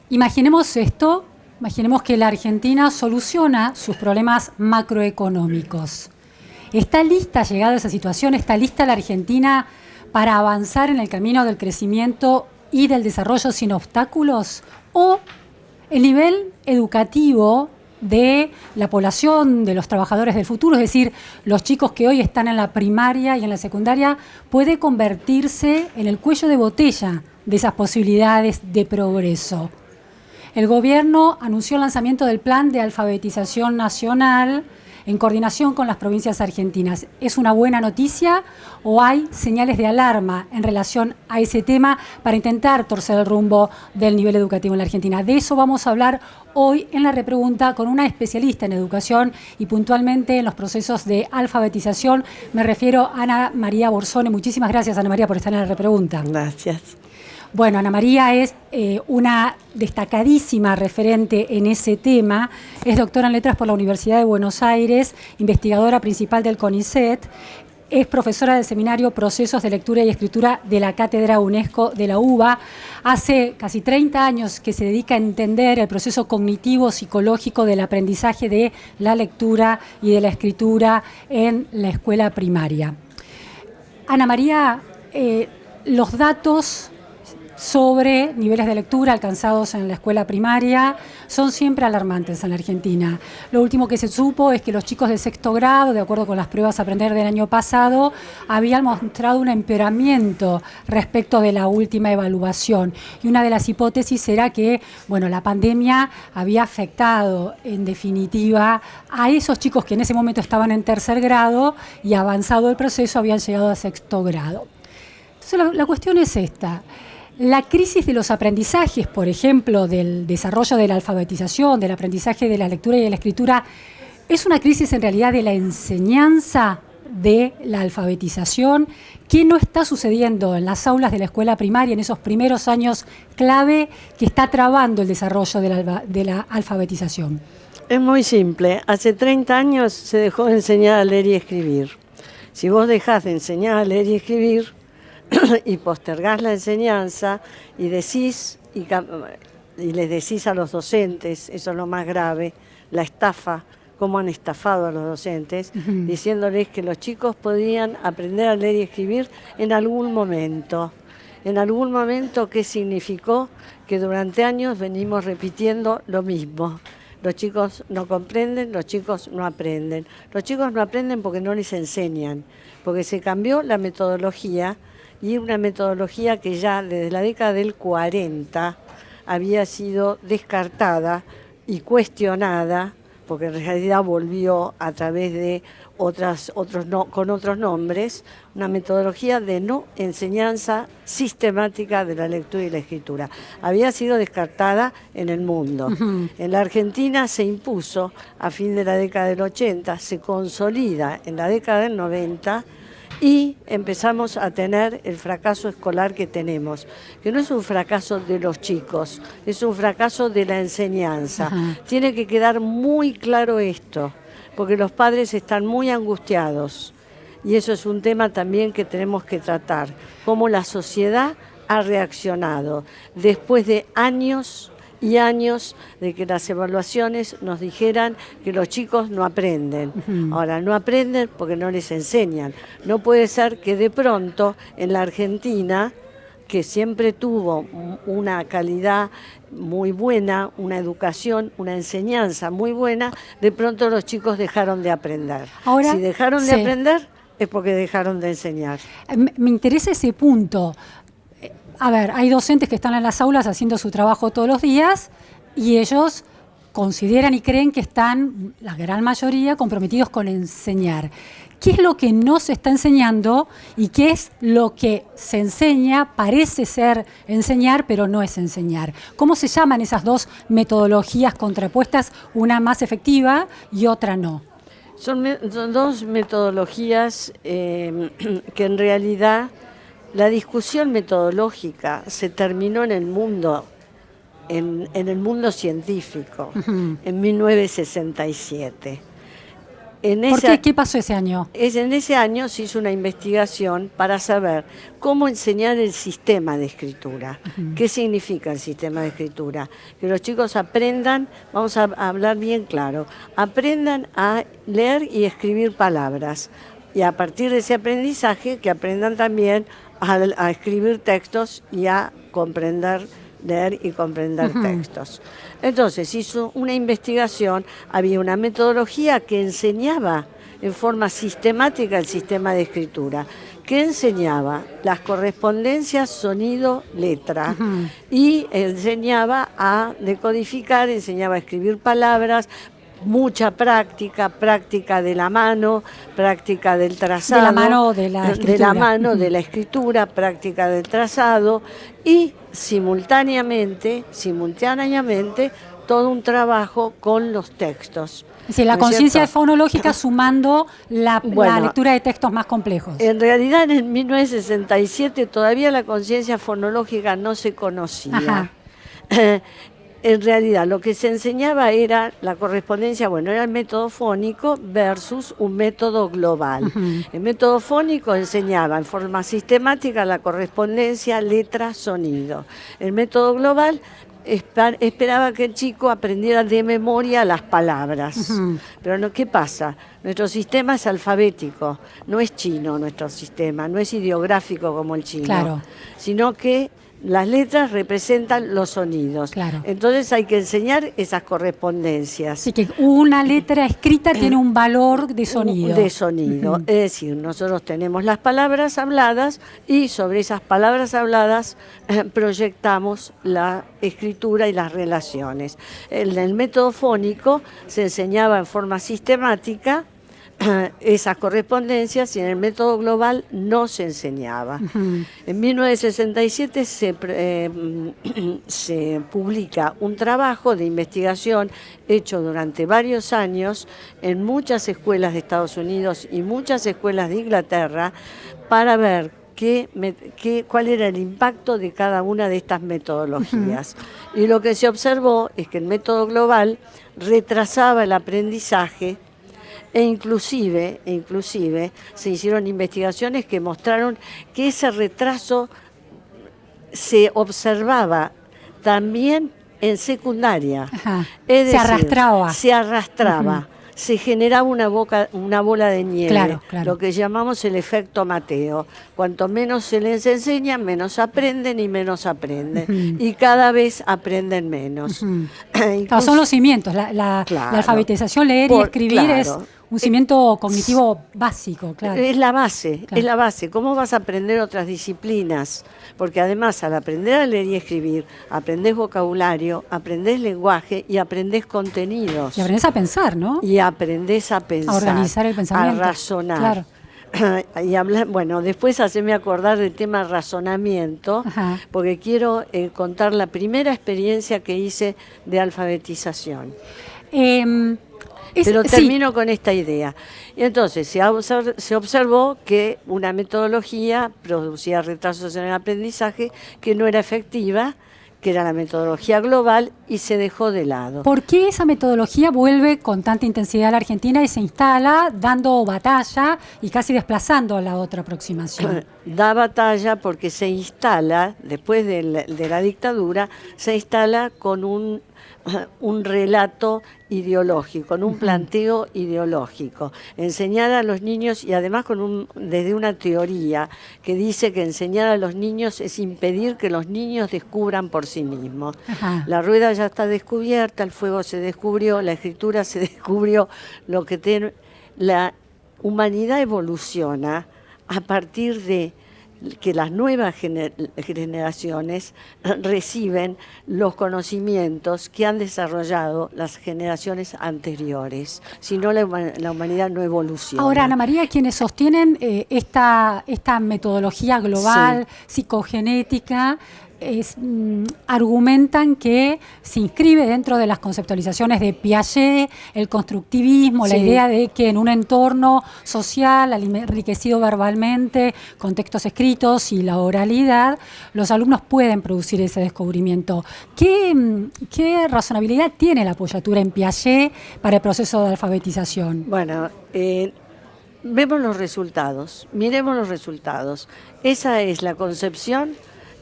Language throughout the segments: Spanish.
Imaginemos esto, imaginemos que la Argentina soluciona sus problemas macroeconómicos. ¿Está lista, llegada a esa situación, está lista la Argentina para avanzar en el camino del crecimiento y del desarrollo sin obstáculos? ¿O el nivel educativo de la población, de los trabajadores del futuro, es decir, los chicos que hoy están en la primaria y en la secundaria, puede convertirse en el cuello de botella de esas posibilidades de progreso? El gobierno anunció el lanzamiento del Plan de Alfabetización Nacional en coordinación con las provincias argentinas. ¿Es una buena noticia o hay señales de alarma en relación a ese tema para intentar torcer el rumbo del nivel educativo en la Argentina? De eso vamos a hablar hoy en la repregunta con una especialista en educación y puntualmente en los procesos de alfabetización. Me refiero a Ana María Borsone. Muchísimas gracias, Ana María, por estar en la repregunta. Gracias. Bueno, Ana María es una destacadísima referente en ese tema, es doctora en Letras por la Universidad de Buenos Aires, investigadora principal del CONICET, es profesora del seminario Procesos de Lectura y Escritura de la Cátedra UNESCO de la UBA. Hace casi 30 años que se dedica a entender el proceso cognitivo psicológico del aprendizaje de la lectura y de la escritura en la escuela primaria. Ana María, los datos sobre niveles de lectura alcanzados en la escuela primaria son siempre alarmantes en la Argentina. Lo último que se supo es que los chicos de sexto grado, de acuerdo con las pruebas a aprender del año pasado, habían mostrado un empeoramiento respecto de la última evaluación. Y una de las hipótesis era que, bueno, la pandemia había afectado, en definitiva, a esos chicos que en ese momento estaban en tercer grado y avanzado el proceso habían llegado a sexto grado. Entonces la cuestión es esta. La crisis de los aprendizajes, por ejemplo, del desarrollo de la alfabetización, del aprendizaje de la lectura y de la escritura, ¿es una crisis en realidad de la enseñanza de la alfabetización? ¿Qué no está sucediendo en las aulas de la escuela primaria en esos primeros años clave que está trabando el desarrollo de la alfabetización? Es muy simple. Hace 30 años se dejó de enseñar a leer y escribir. Si vos dejás de enseñar a leer y escribir, y postergás la enseñanza y les decís a los docentes, eso es lo más grave, la estafa, cómo han estafado a los docentes, diciéndoles que los chicos podían aprender a leer y escribir en algún momento. En algún momento, ¿qué significó? Que durante años venimos repitiendo lo mismo. Los chicos no comprenden, los chicos no aprenden. Los chicos no aprenden porque no les enseñan, porque se cambió la metodología, y una metodología que ya desde la década del 40 había sido descartada y cuestionada, porque en realidad volvió a través de con otros nombres, una metodología de no enseñanza sistemática de la lectura y la escritura. Había sido descartada en el mundo. En la Argentina se impuso a fin de la década del 80, se consolida en la década del 90, y empezamos a tener el fracaso escolar que tenemos, que no es un fracaso de los chicos, es un fracaso de la enseñanza. Tiene que quedar muy claro esto, porque los padres están muy angustiados, y eso es un tema también que tenemos que tratar, cómo la sociedad ha reaccionado después de años y años de que las evaluaciones nos dijeran que los chicos no aprenden. Ahora, no aprenden porque no les enseñan. No puede ser que de pronto en la Argentina, que siempre tuvo una calidad muy buena, una educación, una enseñanza muy buena, de pronto los chicos dejaron de aprender. Ahora, si dejaron de aprender, es porque dejaron de enseñar. Me interesa ese punto. A ver, hay docentes que están en las aulas haciendo su trabajo todos los días y ellos consideran y creen que están, la gran mayoría, comprometidos con enseñar. ¿Qué es lo que no se está enseñando y qué es lo que se enseña, parece ser enseñar, pero no es enseñar? ¿Cómo se llaman esas dos metodologías contrapuestas, una más efectiva y otra no? Son dos metodologías que en realidad la discusión metodológica se terminó en el mundo, en el mundo científico, en 1967. ¿Por qué? ¿Qué pasó ese año? En ese año se hizo una investigación para saber cómo enseñar el sistema de escritura. ¿Qué significa el sistema de escritura? Que los chicos aprendan, vamos a hablar bien claro, aprendan a leer y escribir palabras. Y a partir de ese aprendizaje, que aprendan también a escribir textos y a comprender, leer y comprender textos. Entonces hizo una investigación, había una metodología que enseñaba en forma sistemática el sistema de escritura, que enseñaba las correspondencias sonido-letra y enseñaba a decodificar, enseñaba a escribir palabras, mucha práctica, práctica de la mano, práctica del trazado, de la mano de la escritura, de la mano de la escritura, práctica del trazado y simultáneamente todo un trabajo con los textos. Sí, la conciencia fonológica sumando la lectura de textos más complejos. En realidad en 1967 todavía la conciencia fonológica no se conocía. En realidad lo que se enseñaba era la correspondencia, era el método fónico versus un método global. El método fónico enseñaba en forma sistemática la correspondencia letra-sonido. El método global esperaba que el chico aprendiera de memoria las palabras. Pero no, ¿qué pasa? Nuestro sistema es alfabético, no es chino nuestro sistema, no es ideográfico como el chino, sino que las letras representan los sonidos. Entonces hay que enseñar esas correspondencias. Así que una letra escrita tiene un valor de sonido. Es decir, nosotros tenemos las palabras habladas y sobre esas palabras habladas proyectamos la escritura y las relaciones. En el método fónico se enseñaba en forma sistemática esas correspondencias y en el método global no se enseñaba. En 1967 se publica un trabajo de investigación hecho durante varios años en muchas escuelas de Estados Unidos y muchas escuelas de Inglaterra para ver cuál era el impacto de cada una de estas metodologías. Y lo que se observó es que el método global retrasaba el aprendizaje e inclusive se hicieron investigaciones que mostraron que ese retraso se observaba también en secundaria. Es decir, se arrastraba. Se generaba una bola de nieve, lo que llamamos el efecto Mateo. Cuanto menos se les enseña, menos aprenden y menos aprenden. Y cada vez aprenden menos. Son los cimientos, la alfabetización, leer y escribir es un cimiento cognitivo básico. Es la base, es la base. ¿Cómo vas a aprender otras disciplinas? Porque además al aprender a leer y escribir, aprendés vocabulario, aprendés lenguaje y aprendés contenidos. Y aprendés a pensar, ¿no? Y aprendés a pensar. A organizar el pensamiento. A razonar. Y después haceme acordar del tema razonamiento, porque quiero contar la primera experiencia que hice de alfabetización. Pero termino con esta idea. Y entonces se observó que una metodología producía retrasos en el aprendizaje que no era efectiva, que era la metodología global, y se dejó de lado. ¿Por qué esa metodología vuelve con tanta intensidad a la Argentina y se instala dando batalla y casi desplazando a la otra aproximación? Da batalla porque se instala, después de la dictadura, se instala con un relato ideológico, con un planteo ideológico. Enseñar a los niños, y además desde una teoría que dice que enseñar a los niños es impedir que los niños descubran por sí mismos. La rueda ya está descubierta, el fuego se descubrió, la escritura se descubrió, la humanidad evoluciona a partir de que las nuevas generaciones reciben los conocimientos que han desarrollado las generaciones anteriores. Si no, la humanidad no evoluciona. Ahora, Ana María, quienes sostienen esta metodología global, psicogenética, argumentan que se inscribe dentro de las conceptualizaciones de Piaget, el constructivismo, la idea de que en un entorno social enriquecido verbalmente, con textos escritos y la oralidad, los alumnos pueden producir ese descubrimiento. ¿Qué razonabilidad tiene la apoyatura en Piaget para el proceso de alfabetización? Bueno, vemos los resultados, miremos los resultados. Esa es la concepción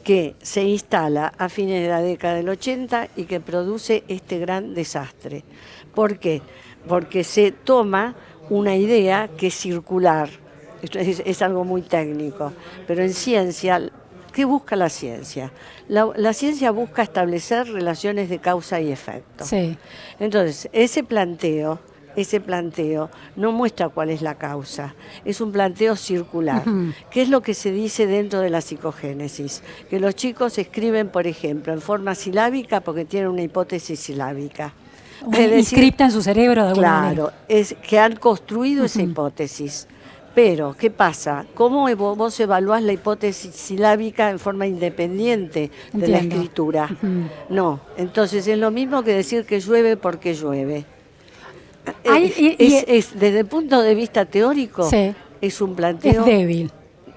que se instala a fines de la década del 80 y que produce este gran desastre. ¿Por qué? Porque se toma una idea que es circular. Esto es algo muy técnico, pero en ciencia, ¿qué busca la ciencia? La ciencia busca establecer relaciones de causa y efecto. Sí. Entonces, ese planteo no muestra cuál es la causa, es un planteo circular. ¿Qué es lo que se dice dentro de la psicogénesis? Que los chicos escriben, por ejemplo, en forma silábica porque tienen una hipótesis silábica. Inscripta en su cerebro de alguna manera. Claro, es que han construido esa hipótesis. Pero, ¿qué pasa? ¿Cómo vos evaluás la hipótesis silábica en forma independiente de la escritura? No, entonces es lo mismo que decir que llueve porque llueve. Desde el punto de vista teórico, es un planteo... Es débil.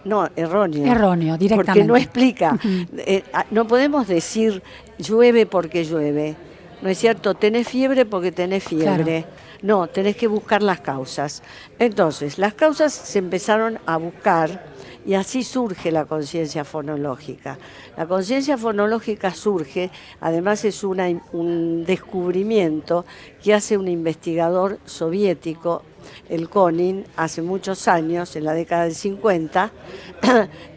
No, erróneo. Erróneo, directamente. Porque no explica. No podemos decir llueve porque llueve. ¿No es cierto? Tenés fiebre porque tenés fiebre. Claro. No, tenés que buscar las causas. Entonces, las causas se empezaron a buscar y así surge la conciencia fonológica. La conciencia fonológica surge, además es un descubrimiento que hace un investigador soviético, el Konin, hace muchos años, en la década del 50,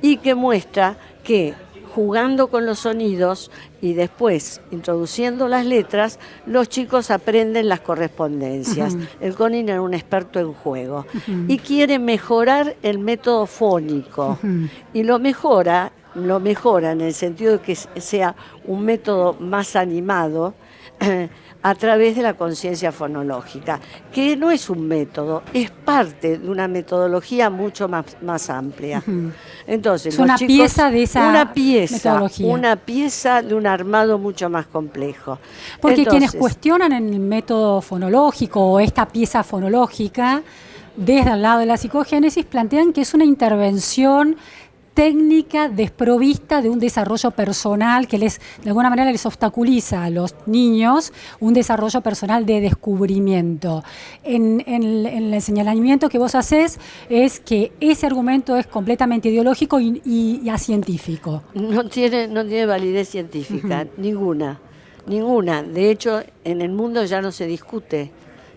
y que muestra que jugando con los sonidos y después introduciendo las letras, los chicos aprenden las correspondencias. El Konin era un experto en juego y quiere mejorar el método fónico y lo mejora en el sentido de que sea un método más animado a través de la conciencia fonológica, que no es un método, es parte de una metodología mucho más amplia. Entonces, es una pieza de esa metodología. Una pieza de un armado mucho más complejo. Porque quienes cuestionan el método fonológico o esta pieza fonológica, desde el lado de la psicogénesis, plantean que es una intervención técnica desprovista de un desarrollo personal que de alguna manera les obstaculiza a los niños un desarrollo personal de descubrimiento. En el señalamiento que vos hacés es que ese argumento es completamente ideológico y acientífico. No tiene validez científica, ninguna. De hecho, en el mundo ya no se discute.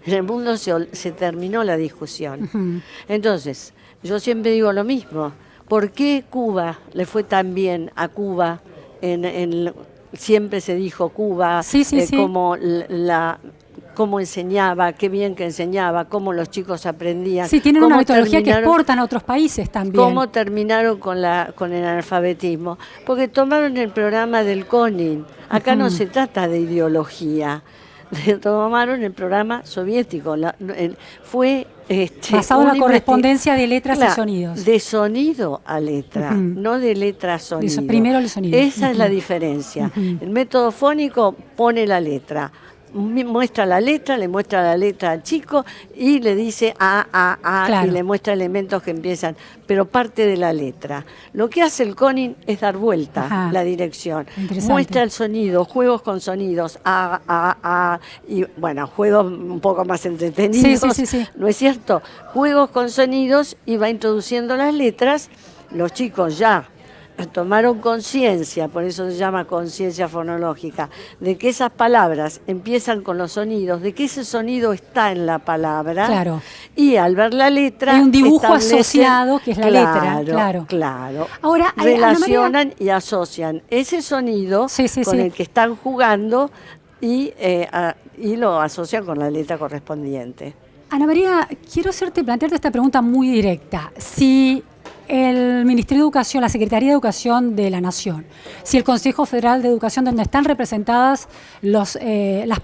En el mundo se terminó la discusión. Entonces, yo siempre digo lo mismo. ¿Por qué Cuba le fue tan bien a Cuba? Siempre se dijo Cuba, cómo enseñaba, qué bien que enseñaba, cómo los chicos aprendían. Sí, tienen una metodología que exportan a otros países también. ¿Cómo terminaron con el analfabetismo? Porque tomaron el programa del Konin. Acá no se trata de ideología. Tomaron el programa soviético. Fue basado en la correspondencia de letras y sonidos. De sonido a letra, no de letra a sonido. Primero el sonido. Esa es la diferencia. El método fónico pone la letra, muestra la letra, le muestra la letra al chico y le dice a, claro, y le muestra elementos que empiezan, pero parte de la letra. Lo que hace el Konin es dar vuelta la dirección. Muestra el sonido, juegos con sonidos, y bueno, juegos un poco más entretenidos, sí. ¿No es cierto? Juegos con sonidos y va introduciendo las letras. Los chicos ya tomaron conciencia, por eso se llama conciencia fonológica, de que esas palabras empiezan con los sonidos, de que ese sonido está en la palabra, claro, y al ver la letra... Hay un dibujo asociado que es la letra, claro. Ahora, relacionan y asocian ese sonido con el que están jugando y lo asocian con la letra correspondiente. Ana María, quiero plantearte esta pregunta muy directa. Si el Ministerio de Educación, la Secretaría de Educación de la Nación, si el Consejo Federal de Educación, donde están representadas las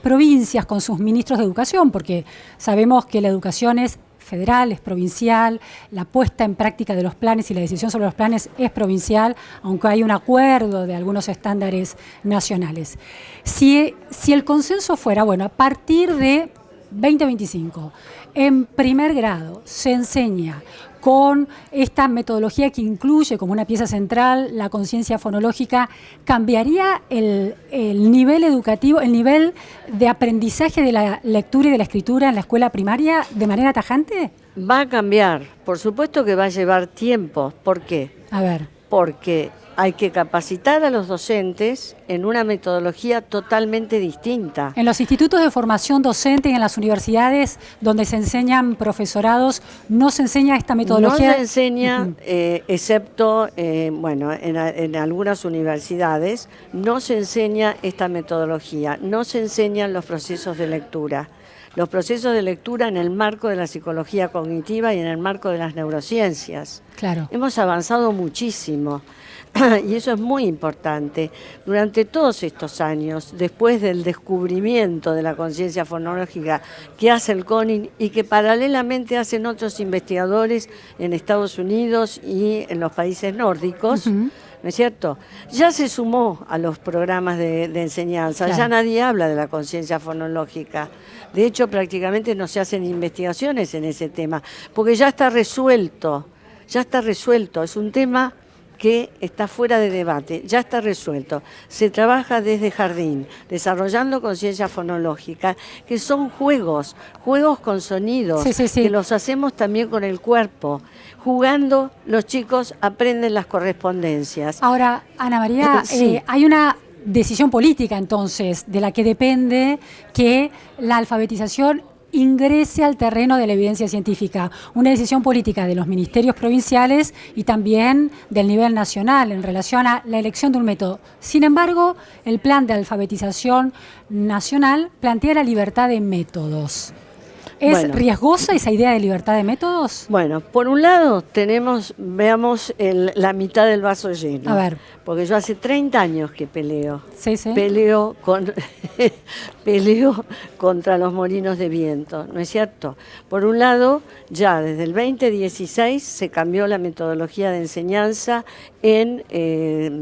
provincias con sus ministros de educación, porque sabemos que la educación es federal, es provincial, la puesta en práctica de los planes y la decisión sobre los planes es provincial, aunque hay un acuerdo de algunos estándares nacionales. Si el consenso fuera, bueno, a partir de 2025, en primer grado se enseña con esta metodología que incluye como una pieza central la conciencia fonológica, ¿cambiaría el nivel educativo, el nivel de aprendizaje de la lectura y de la escritura en la escuela primaria de manera tajante? Va a cambiar, por supuesto que va a llevar tiempo. ¿Por qué? A ver. Porque hay que capacitar a los docentes en una metodología totalmente distinta. En los institutos de formación docente y en las universidades donde se enseñan profesorados, ¿no se enseña esta metodología? No se enseña, excepto, en algunas universidades, no se enseña esta metodología, no se enseñan los procesos de lectura. Los procesos de lectura en el marco de la psicología cognitiva y en el marco de las neurociencias. Claro. Hemos avanzado muchísimo. Y eso es muy importante. Durante todos estos años, después del descubrimiento de la conciencia fonológica que hace el CONIC y que paralelamente hacen otros investigadores en Estados Unidos y en los países nórdicos, ¿no es cierto? Ya se sumó a los programas de enseñanza, claro. Ya nadie habla de la conciencia fonológica. De hecho, prácticamente no se hacen investigaciones en ese tema, porque ya está resuelto, es un tema que está fuera de debate, ya está resuelto. Se trabaja desde jardín, desarrollando conciencia fonológica, que son juegos con sonidos, que los hacemos también con el cuerpo. Jugando, los chicos aprenden las correspondencias. Ahora, Ana María, hay una decisión política entonces, de la que depende que la alfabetización ingrese al terreno de la evidencia científica, una decisión política de los ministerios provinciales y también del nivel nacional en relación a la elección de un método. Sin embargo, el plan de alfabetización nacional plantea la libertad de métodos. ¿Es riesgosa esa idea de libertad de métodos? Bueno, por un lado veamos la mitad del vaso lleno. A ver. Porque yo hace 30 años que peleo. Sí. Peleo contra los molinos de viento, ¿no es cierto? Por un lado, ya desde el 2016 se cambió la metodología de enseñanza en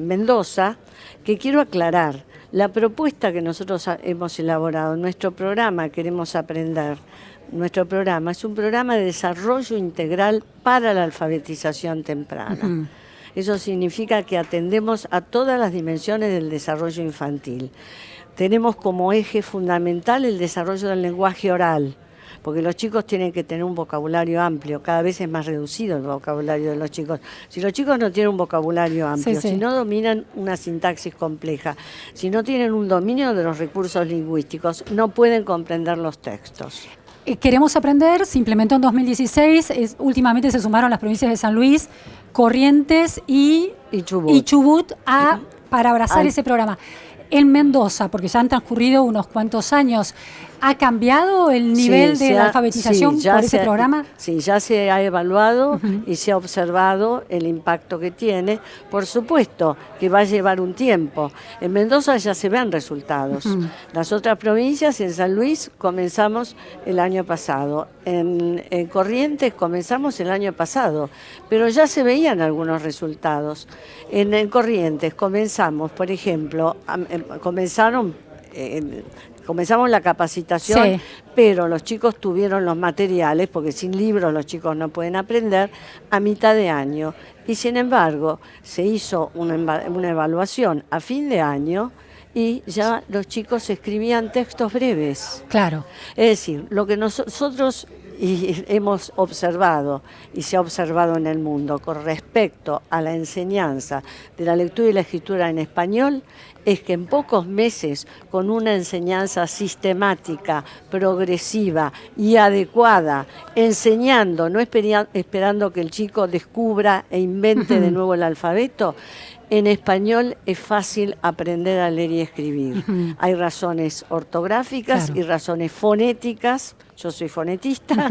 Mendoza, que quiero aclarar. La propuesta que nosotros hemos elaborado, nuestro programa Queremos Aprender, nuestro programa es un programa de desarrollo integral para la alfabetización temprana. Eso significa que atendemos a todas las dimensiones del desarrollo infantil. Tenemos como eje fundamental el desarrollo del lenguaje oral, porque los chicos tienen que tener un vocabulario amplio, cada vez es más reducido el vocabulario de los chicos. Si los chicos no tienen un vocabulario amplio, si no dominan una sintaxis compleja, si no tienen un dominio de los recursos lingüísticos, no pueden comprender los textos. Queremos Aprender se implementó en 2016, últimamente se sumaron las provincias de San Luis, Corrientes y Chubut para abrazar ese programa. En Mendoza, porque ya han transcurrido unos cuantos años, ¿ha cambiado el nivel de la alfabetización por ese programa? Sí, ya se ha evaluado y se ha observado el impacto que tiene. Por supuesto que va a llevar un tiempo. En Mendoza ya se ven resultados. Las otras provincias, en San Luis, comenzamos el año pasado. En Corrientes comenzamos el año pasado, pero ya se veían algunos resultados. En Corrientes comenzamos, por ejemplo, comenzamos la capacitación, pero los chicos tuvieron los materiales, porque sin libros los chicos no pueden aprender, a mitad de año. Y sin embargo, se hizo una evaluación a fin de año y ya los chicos escribían textos breves. Claro. Es decir, lo que nosotros hemos observado y se ha observado en el mundo con respecto a la enseñanza de la lectura y la escritura en español es que en pocos meses, con una enseñanza sistemática, progresiva y adecuada, enseñando, no esperando que el chico descubra e invente de nuevo el alfabeto, En español es fácil aprender a leer y escribir. Hay razones ortográficas y razones fonéticas, yo soy fonetista,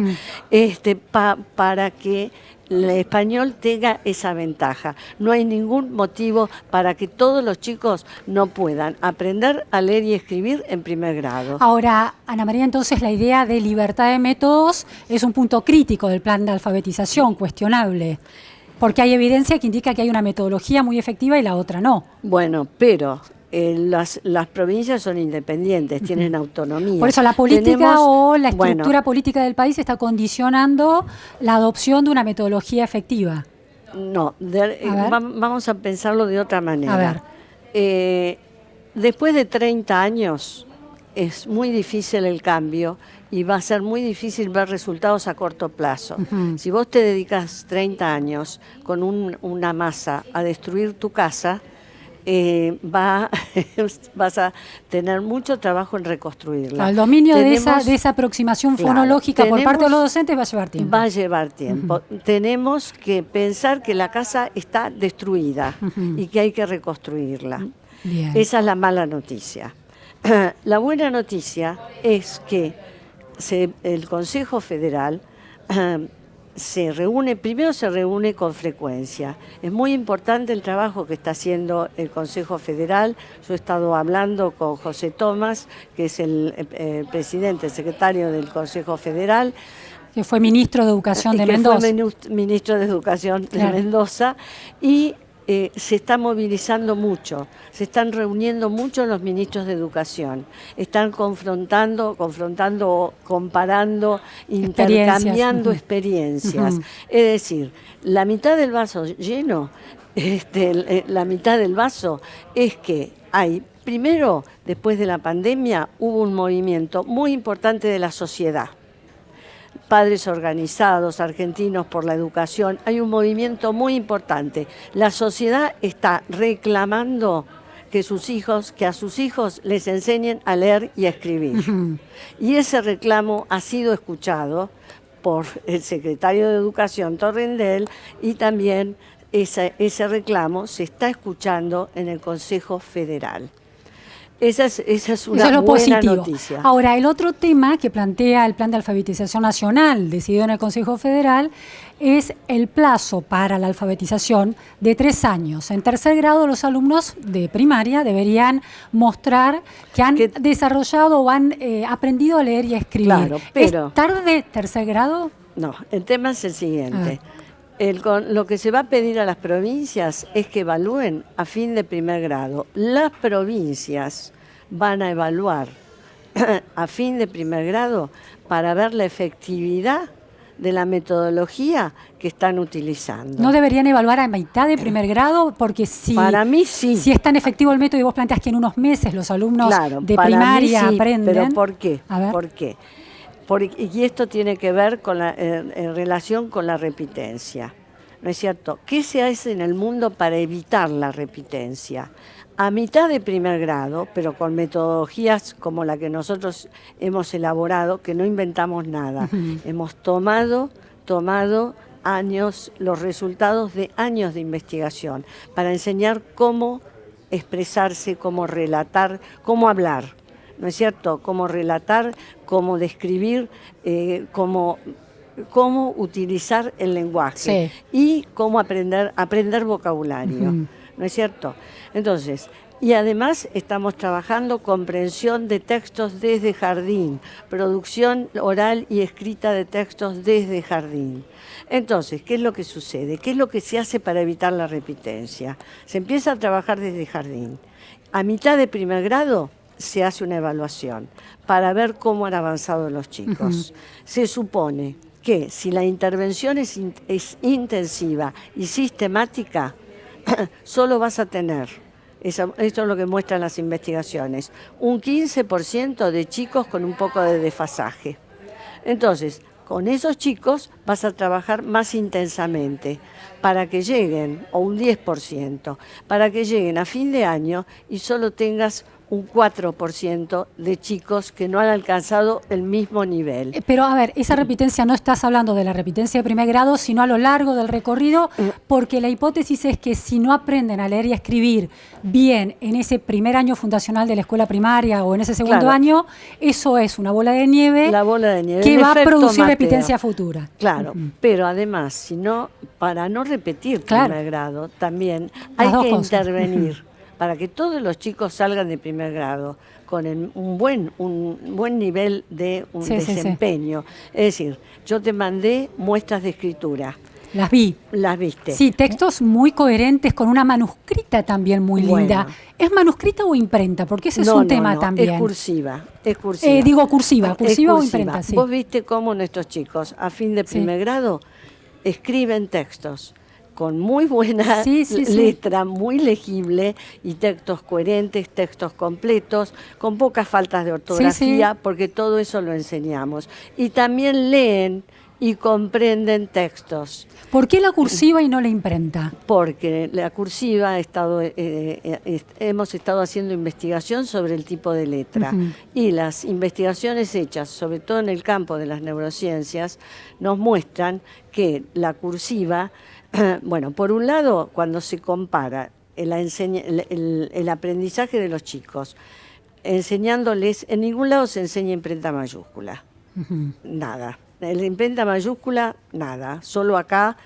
para que el español tenga esa ventaja. No hay ningún motivo para que todos los chicos no puedan aprender a leer y escribir en primer grado. Ahora, Ana María, entonces la idea de libertad de métodos es un punto crítico del plan de alfabetización, cuestionable, porque hay evidencia que indica que hay una metodología muy efectiva y la otra no. Bueno, pero las provincias son independientes, tienen autonomía. Por eso la política o la estructura política del país está condicionando la adopción de una metodología efectiva. No, vamos a pensarlo de otra manera. A ver. Después de 30 años es muy difícil el cambio y va a ser muy difícil ver resultados a corto plazo. Si vos te dedicas 30 años con una masa a destruir tu casa, vas a tener mucho trabajo en reconstruirla. El dominio de esa aproximación fonológica por parte de los docentes va a llevar tiempo. Va a llevar tiempo. Tenemos que pensar que la casa está destruida y que hay que reconstruirla. Bien. Esa es la mala noticia. La buena noticia es que el Consejo Federal primero se reúne con frecuencia. Es muy importante el trabajo que está haciendo el Consejo Federal. Yo he estado hablando con José Tomás, que es el presidente, el secretario del Consejo Federal. Que fue ministro de Educación de Mendoza. Fue ministro de Educación de Mendoza. Y se está movilizando mucho, se están reuniendo mucho los ministros de Educación, están confrontando, comparando, intercambiando experiencias. Es decir, la mitad del vaso lleno, la mitad del vaso es que primero, después de la pandemia, hubo un movimiento muy importante de la sociedad. Padres organizados, argentinos por la educación, hay un movimiento muy importante. La sociedad está reclamando que a sus hijos les enseñen a leer y a escribir. Y ese reclamo ha sido escuchado por el secretario de Educación, Torrendel, y también ese reclamo se está escuchando en el Consejo Federal. Esa es una buena noticia. Ahora, el otro tema que plantea el Plan de Alfabetización Nacional, decidido en el Consejo Federal, es el plazo para la alfabetización de 3 años. En tercer grado, los alumnos de primaria deberían mostrar que han desarrollado o han aprendido a leer y a escribir. Claro, pero ¿Es tarde tercer grado? No, el tema es el siguiente. Lo que se va a pedir a las provincias es que evalúen a fin de primer grado. Las provincias van a evaluar a fin de primer grado para ver la efectividad de la metodología que están utilizando. ¿No deberían evaluar a mitad de primer grado? Porque para mí sí. Si es tan efectivo el método y vos planteás que en unos meses los alumnos de primaria aprenden. ¿Pero por qué? ¿Por qué? Y esto tiene que ver con en relación con la repitencia, ¿no es cierto? ¿Qué se hace en el mundo para evitar la repitencia? A mitad de primer grado, pero con metodologías como la que nosotros hemos elaborado, que no inventamos nada. Hemos tomado los resultados de años de investigación para enseñar cómo expresarse, cómo relatar, cómo hablar. ¿No es cierto? Cómo relatar, cómo describir, cómo utilizar el lenguaje y cómo aprender vocabulario. ¿No es cierto? Entonces, y además estamos trabajando comprensión de textos desde jardín, producción oral y escrita de textos desde jardín. Entonces, ¿qué es lo que sucede? ¿Qué es lo que se hace para evitar la repitencia? Se empieza a trabajar desde jardín. A mitad de primer grado se hace una evaluación para ver cómo han avanzado los chicos. Se supone que si la intervención es intensiva y sistemática, solo vas a tener, esto es lo que muestran las investigaciones, un 15% de chicos con un poco de desfasaje. Entonces, con esos chicos vas a trabajar más intensamente para que lleguen, o un 10%, para que lleguen a fin de año y solo tengas un 4% de chicos que no han alcanzado el mismo nivel. Pero a ver, esa repitencia, no estás hablando de la repitencia de primer grado, sino a lo largo del recorrido, porque la hipótesis es que si no aprenden a leer y a escribir bien en ese primer año fundacional de la escuela primaria o en ese segundo año, eso es una bola de nieve, que va a producir repitencia futura. Claro, pero además, si no, para no repetir primer grado, también hay que intervenir para que todos los chicos salgan de primer grado con un buen nivel de desempeño. Es decir, yo te mandé muestras de escritura. Las vi. Las viste. Sí, textos muy coherentes, con una manuscrita también muy linda. ¿Es manuscrita o imprenta? Porque ese es un tema también. Es cursiva. Digo cursiva o imprenta. Sí. Vos viste cómo nuestros chicos, a fin de primer grado, escriben textos con muy buena letra, muy legible, y textos coherentes, textos completos, con pocas faltas de ortografía, porque todo eso lo enseñamos. Y también leen y comprenden textos. ¿Por qué la cursiva y no la imprenta? Porque la cursiva hemos estado haciendo investigación sobre el tipo de letra, y las investigaciones hechas, sobre todo en el campo de las neurociencias, nos muestran que la cursiva, bueno, por un lado, cuando se compara el aprendizaje de los chicos, enseñándoles, en ningún lado se enseña imprenta mayúscula, nada. La imprenta mayúscula, nada, solo acá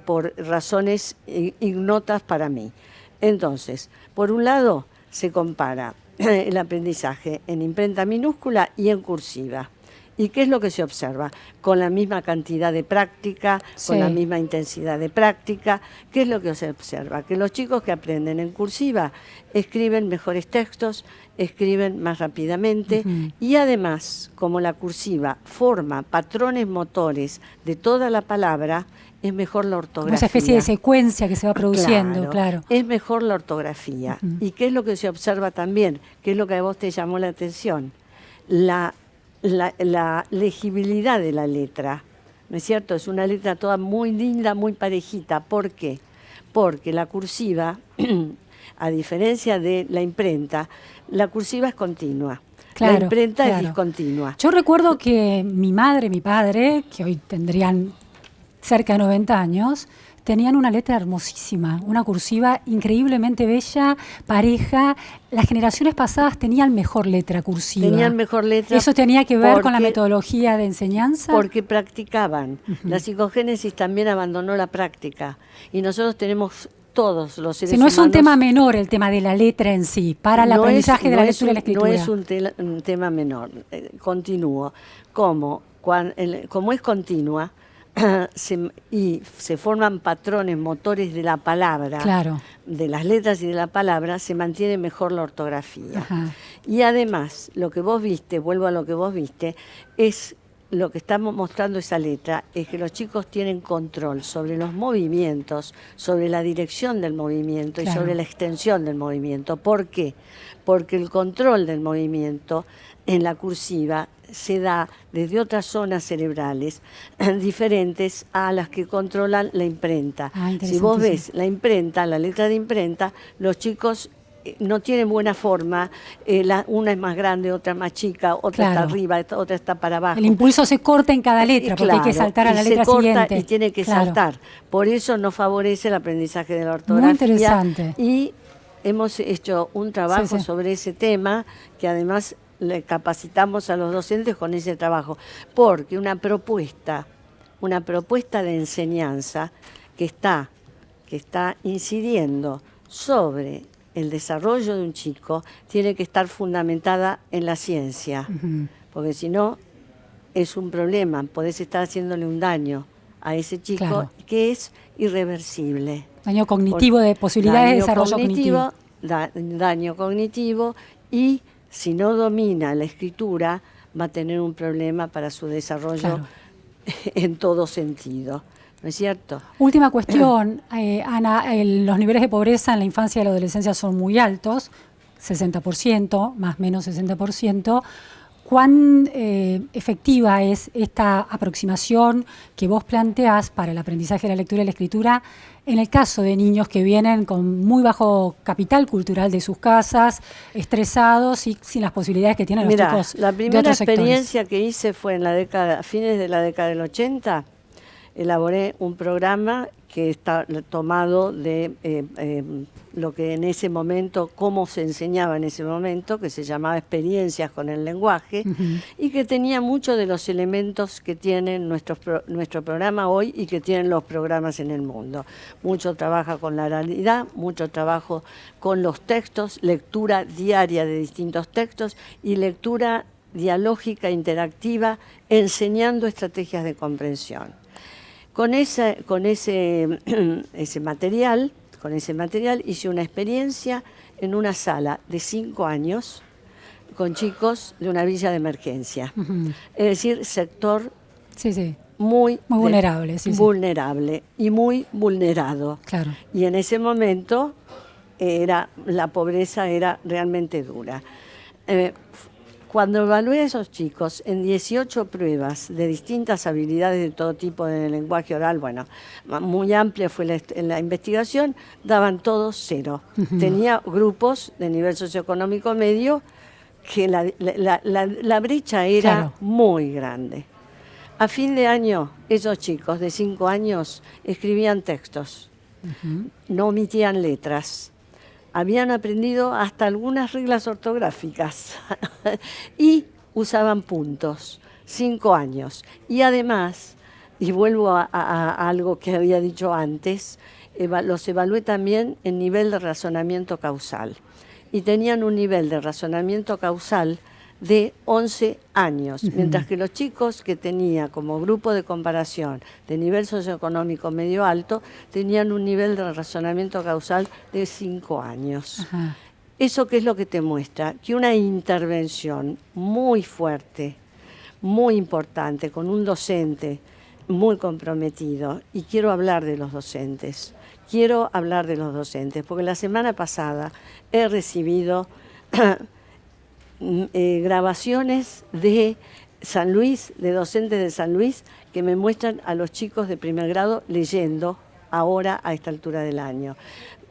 por razones ignotas para mí. Entonces, por un lado, se compara el aprendizaje en imprenta minúscula y en cursiva. ¿Y qué es lo que se observa? Con la misma cantidad de práctica, con la misma intensidad de práctica, ¿qué es lo que se observa? Que los chicos que aprenden en cursiva escriben mejores textos, escriben más rápidamente, y además, como la cursiva forma patrones motores de toda la palabra, es mejor la ortografía. Esa especie de secuencia que se va produciendo, claro. Es mejor la ortografía. ¿Y qué es lo que se observa también? ¿Qué es lo que a vos te llamó la atención? La legibilidad de la letra, ¿no es cierto? Es una letra toda muy linda, muy parejita. ¿Por qué? Porque la cursiva, a diferencia de la imprenta, la cursiva es continua. La imprenta es discontinua. Yo recuerdo que mi madre, mi padre, que hoy tendrían cerca de 90 años, tenían una letra hermosísima, una cursiva increíblemente bella, pareja. Las generaciones pasadas tenían mejor letra cursiva. Tenían mejor letra. ¿Eso tenía que ver con la metodología de enseñanza? Porque practicaban. La psicogénesis también abandonó la práctica. Y nosotros tenemos todos los seres humanos. No es un tema menor el tema de la letra en sí, para el aprendizaje de la lectura y la escritura. No es un tema menor. Continúo. Como es continua, y se forman patrones motores de la palabra, de las letras y de la palabra, se mantiene mejor la ortografía. Y además, lo que vos viste, vuelvo a lo que vos viste, es lo que estamos mostrando esa letra, es que los chicos tienen control sobre los movimientos, sobre la dirección del movimiento y sobre la extensión del movimiento. ¿Por qué? Porque el control del movimiento en la cursiva se da desde otras zonas cerebrales diferentes a las que controlan la imprenta. Si vos ves la imprenta, la letra de imprenta, los chicos no tienen buena forma, una es más grande, otra más chica, otra está arriba, otra está para abajo. El impulso se corta en cada letra, porque hay que saltar a la letra siguiente. Y tiene que saltar. Por eso no favorece el aprendizaje de la ortografía. Muy interesante. Y hemos hecho un trabajo sobre ese tema, que además le capacitamos a los docentes con ese trabajo, porque una propuesta de enseñanza que está incidiendo sobre el desarrollo de un chico tiene que estar fundamentada en la ciencia, porque si no es un problema, podés estar haciéndole un daño a ese chico que es irreversible. Daño cognitivo, de posibilidades de desarrollo cognitivo. Daño cognitivo, y si no domina la escritura, va a tener un problema para su desarrollo en todo sentido. ¿No es cierto? Última cuestión, Ana, los niveles de pobreza en la infancia y la adolescencia son muy altos, 60%, más o menos 60%. ¿cuán efectiva es esta aproximación que vos planteás para el aprendizaje de la lectura y la escritura en el caso de niños que vienen con muy bajo capital cultural de sus casas, estresados y sin las posibilidades que tienen los chicos la de primera otros sectores? experiencia que hice fue en la década, a fines de la década del 80, elaboré un programa que está tomado de lo que en ese momento, cómo se enseñaba en ese momento, que se llamaba Experiencias con el Lenguaje, y que tenía muchos de los elementos que tienen nuestro programa hoy y que tienen los programas en el mundo. Mucho trabaja con la oralidad, mucho trabajo con los textos, lectura diaria de distintos textos y lectura dialógica, interactiva, enseñando estrategias de comprensión. Con ese material hice una experiencia en una sala de 5 años con chicos de una villa de emergencia. Es decir, sector muy vulnerable. Vulnerable y muy vulnerado. Claro. Y en ese momento la pobreza era realmente dura. Cuando evalué a esos chicos en 18 pruebas de distintas habilidades de todo tipo en el lenguaje oral, bueno, muy amplia fue la investigación, daban todos 0. Tenía grupos de nivel socioeconómico medio que la brecha era muy grande. A fin de año, esos chicos de 5 años escribían textos, no omitían letras. Habían aprendido hasta algunas reglas ortográficas y usaban puntos, 5 años. Y además, y vuelvo a algo que había dicho antes, los evalué también en nivel de razonamiento causal. Y tenían un nivel de razonamiento causal de 11 años, mientras que los chicos que tenía como grupo de comparación de nivel socioeconómico medio alto, tenían un nivel de razonamiento causal de 5 años. ¿Eso qué es lo que te muestra? Que una intervención muy fuerte, muy importante, con un docente muy comprometido, y quiero hablar de los docentes, porque la semana pasada he recibido grabaciones de San Luis, de docentes de San Luis, que me muestran a los chicos de primer grado leyendo ahora a esta altura del año.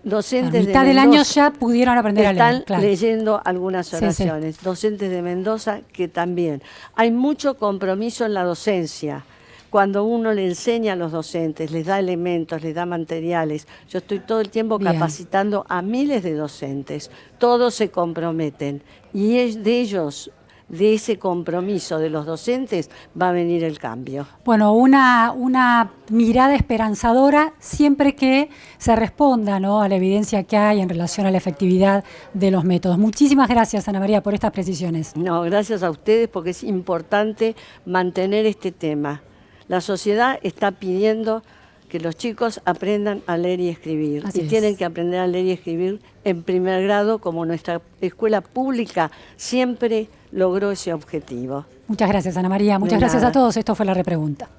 Docentes a mitad del año ya pudieron aprender a leer. Están leyendo algunas oraciones. Docentes de Mendoza que también. Hay mucho compromiso en la docencia. Cuando uno le enseña a los docentes, les da elementos, les da materiales. Yo estoy todo el tiempo capacitando a miles de docentes. Todos se comprometen. Y es de ellos, de ese compromiso de los docentes, va a venir el cambio. Bueno, una mirada esperanzadora siempre que se responda, ¿no?, a la evidencia que hay en relación a la efectividad de los métodos. Muchísimas gracias, Ana María, por estas precisiones. No, gracias a ustedes, porque es importante mantener este tema. La sociedad está pidiendo que los chicos aprendan a leer y escribir. Así y es. Tienen que aprender a leer y escribir en primer grado, como nuestra escuela pública siempre logró ese objetivo. Muchas gracias, Ana María. Muchas gracias a todos. Esto fue La Repregunta.